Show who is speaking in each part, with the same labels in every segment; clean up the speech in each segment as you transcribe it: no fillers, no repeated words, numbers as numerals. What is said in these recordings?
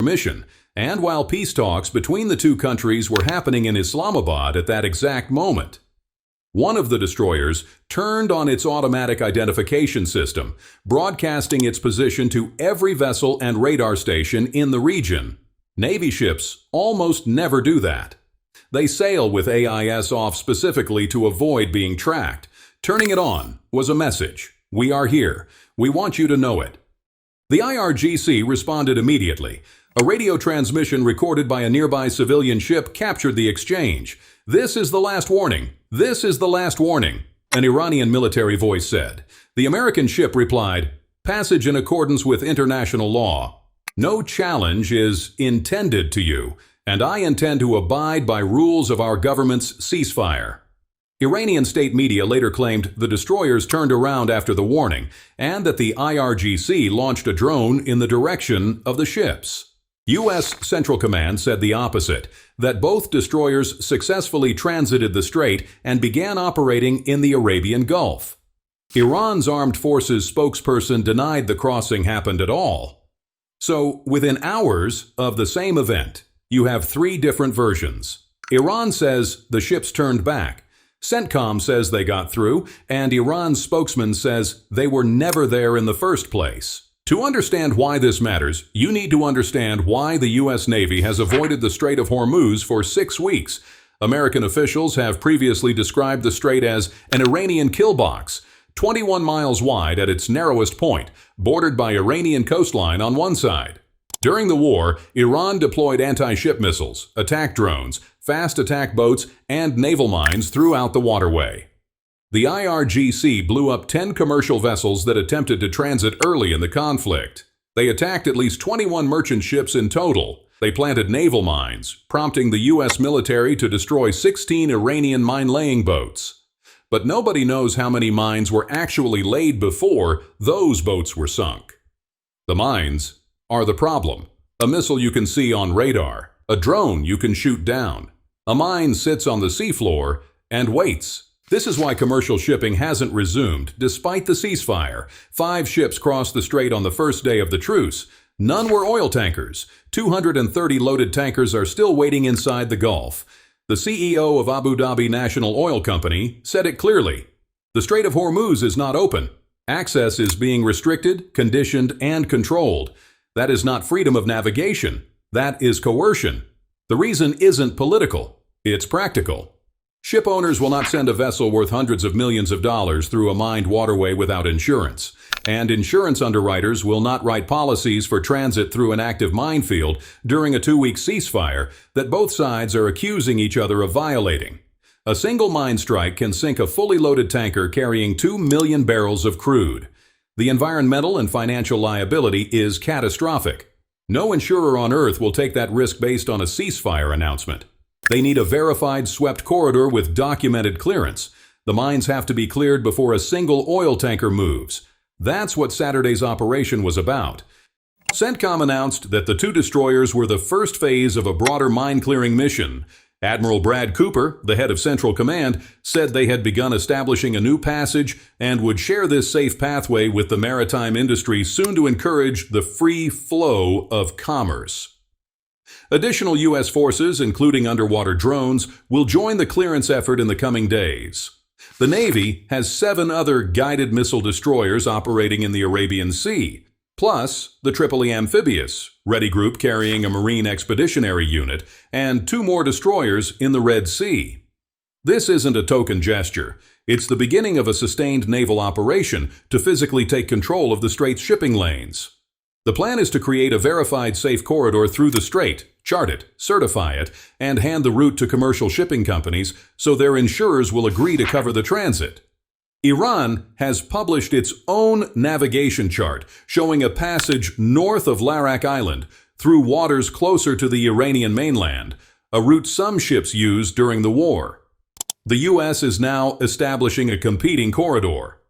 Speaker 1: mission, and while peace talks between the two countries were happening in Islamabad at that exact moment. One of the destroyers turned on its automatic identification system, broadcasting its position to every vessel and radar station in the region. Navy ships almost never do that. They sail with AIS off specifically to avoid being tracked. Turning it on was a message. We are here. We want you to know it. The IRGC responded immediately. A radio transmission recorded by a nearby civilian ship captured the exchange. "This is the last warning. This is the last warning," an Iranian military voice said. The American ship replied, "Passage in accordance with international law. No challenge is intended to you, and I intend to abide by rules of our government's ceasefire." Iranian state media later claimed the destroyers turned around after the warning, and that the IRGC launched a drone in the direction of the ships. U.S. Central Command said the opposite, that both destroyers successfully transited the strait and began operating in the Arabian Gulf. Iran's armed forces spokesperson denied the crossing happened at all. So, within hours of the same event, you have three different versions. Iran says the ships turned back. CENTCOM says they got through, and Iran's spokesman says they were never there in the first place. To understand why this matters, you need to understand why the U.S. Navy has avoided the Strait of Hormuz for 6 weeks. American officials have previously described the strait as an Iranian kill box, 21 miles wide at its narrowest point, bordered by Iranian coastline on one side. During the war, Iran deployed anti-ship missiles, attack drones, fast attack boats, and naval mines throughout the waterway. The IRGC blew up 10 commercial vessels that attempted to transit early in the conflict. They attacked at least 21 merchant ships in total. They planted naval mines, prompting the U.S. military to destroy 16 Iranian mine-laying boats. But nobody knows how many mines were actually laid before those boats were sunk. The mines are the problem. A missile you can see on radar, a drone you can shoot down. A mine sits on the seafloor and waits. This is why commercial shipping hasn't resumed, despite the ceasefire. 5 ships crossed the strait on the first day of the truce. None were oil tankers. 230 loaded tankers are still waiting inside the Gulf. The CEO of Abu Dhabi National Oil Company said it clearly. The Strait of Hormuz is not open. Access is being restricted, conditioned, and controlled. That is not freedom of navigation. That is coercion. The reason isn't political. It's practical. Ship owners will not send a vessel worth hundreds of millions of dollars through a mined waterway without insurance. And insurance underwriters will not write policies for transit through an active minefield during a 2-week ceasefire that both sides are accusing each other of violating. A single mine strike can sink a fully loaded tanker carrying 2 million barrels of crude. The environmental and financial liability is catastrophic. No insurer on Earth will take that risk based on a ceasefire announcement. They need a verified swept corridor with documented clearance. The mines have to be cleared before a single oil tanker moves. That's what Saturday's operation was about. CENTCOM announced that the 2 destroyers were the first phase of a broader mine-clearing mission. Admiral Brad Cooper, the head of Central Command, said they had begun establishing a new passage and would share this safe pathway with the maritime industry soon to encourage the free flow of commerce. Additional U.S. forces, including underwater drones, will join the clearance effort in the coming days. The Navy has 7 other guided missile destroyers operating in the Arabian Sea, plus the Tripoli Amphibious, ready group carrying a Marine Expeditionary Unit, and 2 more destroyers in the Red Sea. This isn't a token gesture. It's the beginning of a sustained naval operation to physically take control of the strait's shipping lanes. The plan is to create a verified safe corridor through the strait, chart it, certify it, and hand the route to commercial shipping companies so their insurers will agree to cover the transit. Iran has published its own navigation chart showing a passage north of Larak Island through waters closer to the Iranian mainland, a route some ships used during the war. The U.S. is now establishing a competing corridor.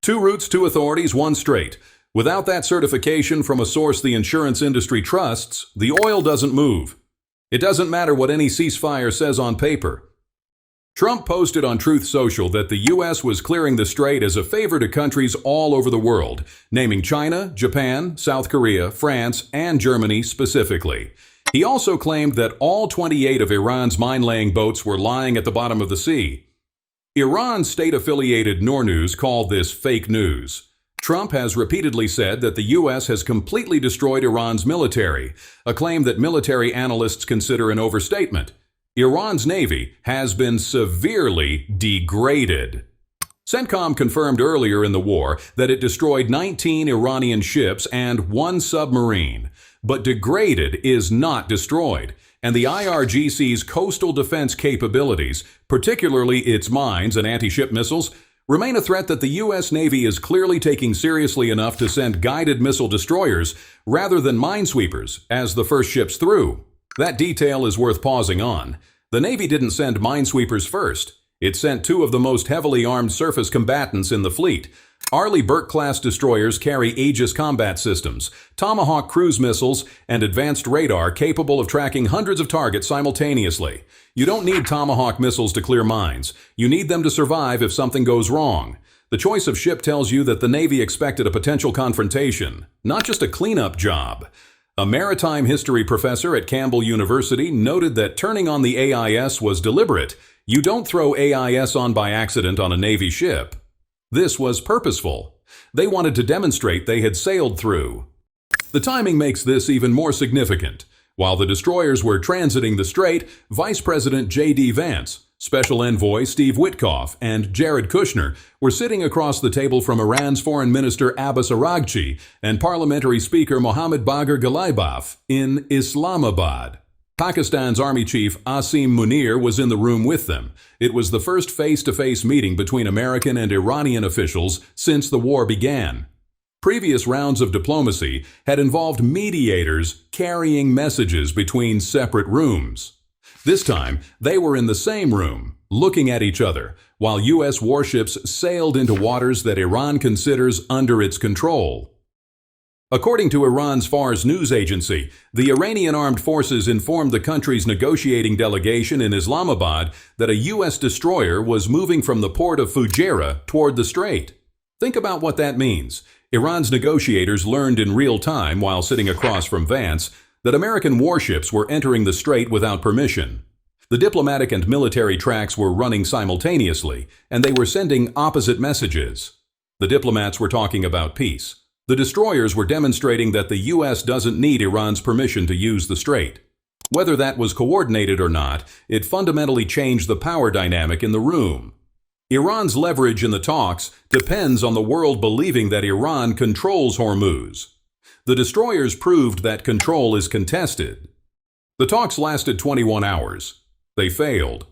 Speaker 1: 2 routes, 2 authorities, 1 strait. Without that certification from a source the insurance industry trusts, the oil doesn't move. It doesn't matter what any ceasefire says on paper. Trump posted on Truth Social that the U.S. was clearing the strait as a favor to countries all over the world, naming China, Japan, South Korea, France, and Germany specifically. He also claimed that all 28 of Iran's mine-laying boats were lying at the bottom of the sea. Iran's state-affiliated Noor News called this fake news. Trump has repeatedly said that the U.S. has completely destroyed Iran's military, a claim that military analysts consider an overstatement. Iran's navy has been severely degraded. CENTCOM confirmed earlier in the war that it destroyed 19 Iranian ships and 1 submarine. But degraded is not destroyed, and the IRGC's coastal defense capabilities, particularly its mines and anti-ship missiles, remain a threat that the U.S. Navy is clearly taking seriously enough to send guided missile destroyers rather than minesweepers as the first ships through. That detail is worth pausing on. The Navy didn't send minesweepers first. It sent 2 of the most heavily armed surface combatants in the fleet. Arleigh Burke-class destroyers carry Aegis combat systems, Tomahawk cruise missiles, and advanced radar capable of tracking hundreds of targets simultaneously. You don't need Tomahawk missiles to clear mines. You need them to survive if something goes wrong. The choice of ship tells you that the Navy expected a potential confrontation, not just a cleanup job. A maritime history professor at Campbell University noted that turning on the AIS was deliberate. You don't throw AIS on by accident on a Navy ship. This was purposeful. They wanted to demonstrate they had sailed through. The timing makes this even more significant. While the destroyers were transiting the strait, Vice President J.D. Vance, Special Envoy Steve Witkoff, and Jared Kushner were sitting across the table from Iran's Foreign Minister Abbas Araghchi and Parliamentary Speaker Mohammad Bagher Ghalibaf in Islamabad. Pakistan's Army Chief Asim Munir was in the room with them. It was the first face-to-face meeting between American and Iranian officials since the war began. Previous rounds of diplomacy had involved mediators carrying messages between separate rooms. This time, they were in the same room, looking at each other, while U.S. warships sailed into waters that Iran considers under its control. According to Iran's Fars news agency, the Iranian armed forces informed the country's negotiating delegation in Islamabad that a U.S. destroyer was moving from the port of Fujairah toward the strait. Think about what that means. Iran's negotiators learned in real time while sitting across from Vance that American warships were entering the strait without permission. The diplomatic and military tracks were running simultaneously, and they were sending opposite messages. The diplomats were talking about peace. The destroyers were demonstrating that the U.S. doesn't need Iran's permission to use the strait. Whether that was coordinated or not, it fundamentally changed the power dynamic in the room. Iran's leverage in the talks depends on the world believing that Iran controls Hormuz. The destroyers proved that control is contested. The talks lasted 21 hours. They failed.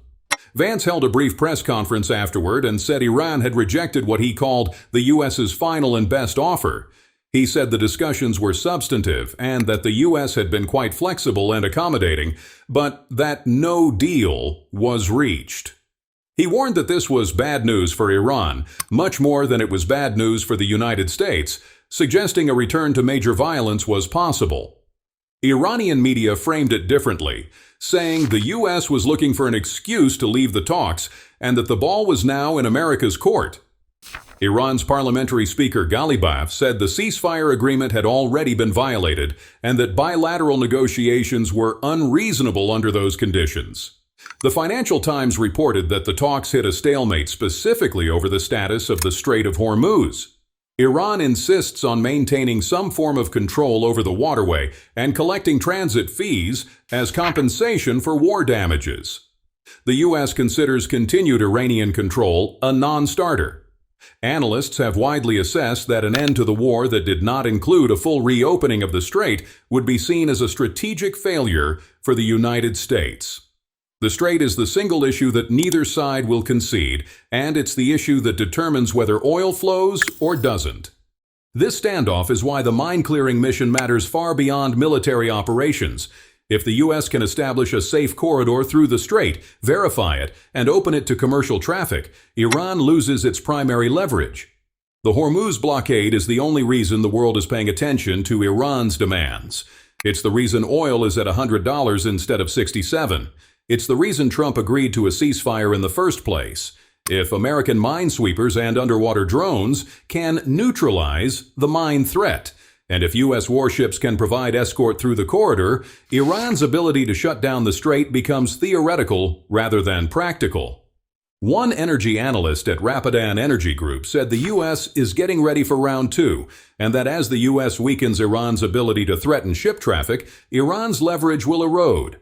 Speaker 1: Vance held a brief press conference afterward and said Iran had rejected what he called the U.S.'s final and best offer. He said the discussions were substantive and that the U.S. had been quite flexible and accommodating, but that no deal was reached. He warned that this was bad news for Iran, much more than it was bad news for the United States, suggesting a return to major violence was possible. Iranian media framed it differently, saying the U.S. was looking for an excuse to leave the talks and that the ball was now in America's court. Iran's parliamentary speaker Ghalibaf said the ceasefire agreement had already been violated and that bilateral negotiations were unreasonable under those conditions. The Financial Times reported that the talks hit a stalemate specifically over the status of the Strait of Hormuz. Iran insists on maintaining some form of control over the waterway and collecting transit fees as compensation for war damages. The U.S. considers continued Iranian control a non-starter. Analysts have widely assessed that an end to the war that did not include a full reopening of the strait would be seen as a strategic failure for the United States. The strait is the single issue that neither side will concede, and it's the issue that determines whether oil flows or doesn't. This standoff is why the mine-clearing mission matters far beyond military operations. If the U.S. can establish a safe corridor through the strait, verify it, and open it to commercial traffic, Iran loses its primary leverage. The Hormuz blockade is the only reason the world is paying attention to Iran's demands. It's the reason oil is at $100 instead of $67. It's the reason Trump agreed to a ceasefire in the first place. If American minesweepers and underwater drones can neutralize the mine threat, and if U.S. warships can provide escort through the corridor, Iran's ability to shut down the strait becomes theoretical rather than practical. One energy analyst at Rapidan Energy Group said the U.S. is getting ready for round two, and that as the U.S. weakens Iran's ability to threaten ship traffic, Iran's leverage will erode.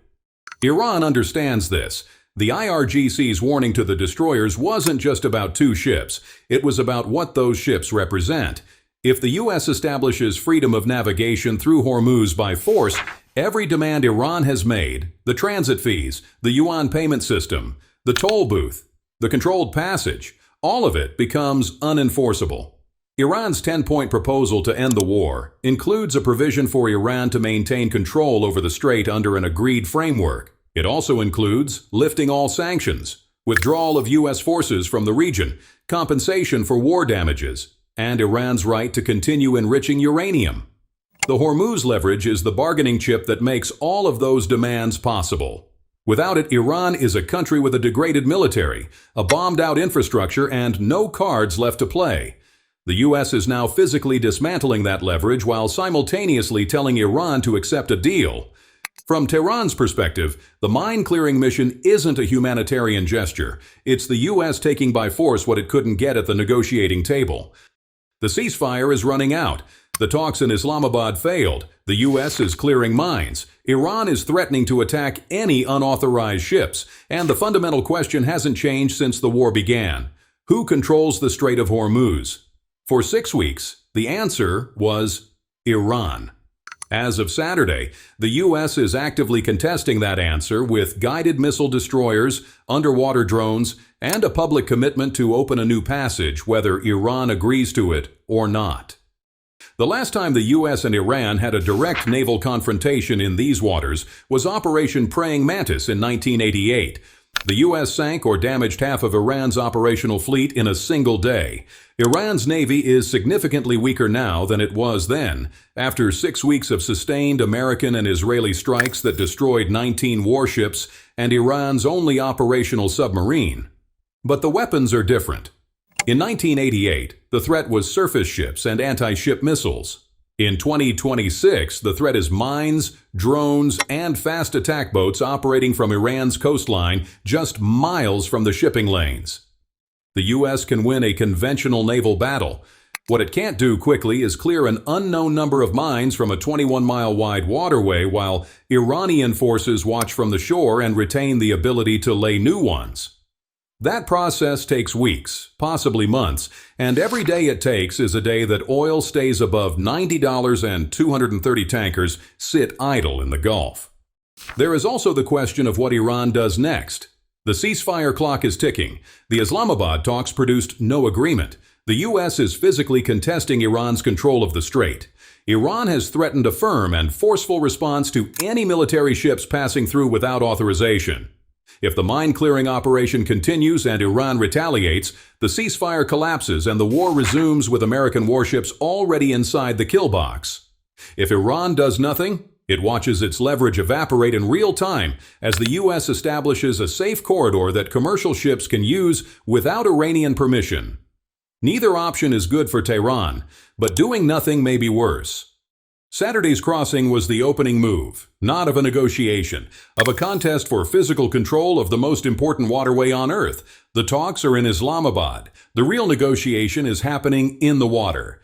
Speaker 1: Iran understands this. The IRGC's warning to the destroyers wasn't just about two ships. It was about what those ships represent. If the U.S. establishes freedom of navigation through Hormuz by force, every demand Iran has made, the transit fees, the yuan payment system, the toll booth, the controlled passage, all of it becomes unenforceable. Iran's 10-point proposal to end the war includes a provision for Iran to maintain control over the strait under an agreed framework. It also includes lifting all sanctions, withdrawal of U.S. forces from the region, compensation for war damages, and Iran's right to continue enriching uranium. The Hormuz leverage is the bargaining chip that makes all of those demands possible. Without it, Iran is a country with a degraded military, a bombed-out infrastructure, and no cards left to play. The U.S. is now physically dismantling that leverage while simultaneously telling Iran to accept a deal. From Tehran's perspective, the mine-clearing mission isn't a humanitarian gesture. It's the U.S. taking by force what it couldn't get at the negotiating table. The ceasefire is running out. The talks in Islamabad failed. The U.S. is clearing mines. Iran is threatening to attack any unauthorized ships. And the fundamental question hasn't changed since the war began. Who controls the Strait of Hormuz? For 6 weeks, the answer was Iran. As of Saturday, the U.S. is actively contesting that answer with guided missile destroyers, underwater drones, and a public commitment to open a new passage whether Iran agrees to it or not. The last time the U.S. and Iran had a direct naval confrontation in these waters was Operation Praying Mantis in 1988. The U.S. sank or damaged half of Iran's operational fleet in a single day. Iran's navy is significantly weaker now than it was then, after 6 weeks of sustained American and Israeli strikes that destroyed 19 warships and Iran's only operational submarine. But the weapons are different. In 1988, the threat was surface ships and anti-ship missiles. In 2026, the threat is mines, drones, and fast attack boats operating from Iran's coastline just miles from the shipping lanes. The U.S. can win a conventional naval battle. What it can't do quickly is clear an unknown number of mines from a 21-mile-wide waterway while Iranian forces watch from the shore and retain the ability to lay new ones. That process takes weeks, possibly months, and every day it takes is a day that oil stays above $90 and 230 tankers sit idle in the Gulf. There is also the question of what Iran does next. The ceasefire clock is ticking. The Islamabad talks produced no agreement. The U.S. is physically contesting Iran's control of the strait. Iran has threatened a firm and forceful response to any military ships passing through without authorization. If the mine-clearing operation continues and Iran retaliates, the ceasefire collapses and the war resumes with American warships already inside the kill box. If Iran does nothing, it watches its leverage evaporate in real time as the U.S. establishes a safe corridor that commercial ships can use without Iranian permission. Neither option is good for Tehran, but doing nothing may be worse. Saturday's crossing was the opening move, not of a negotiation, of a contest for physical control of the most important waterway on Earth. The talks are in Islamabad. The real negotiation is happening in the water.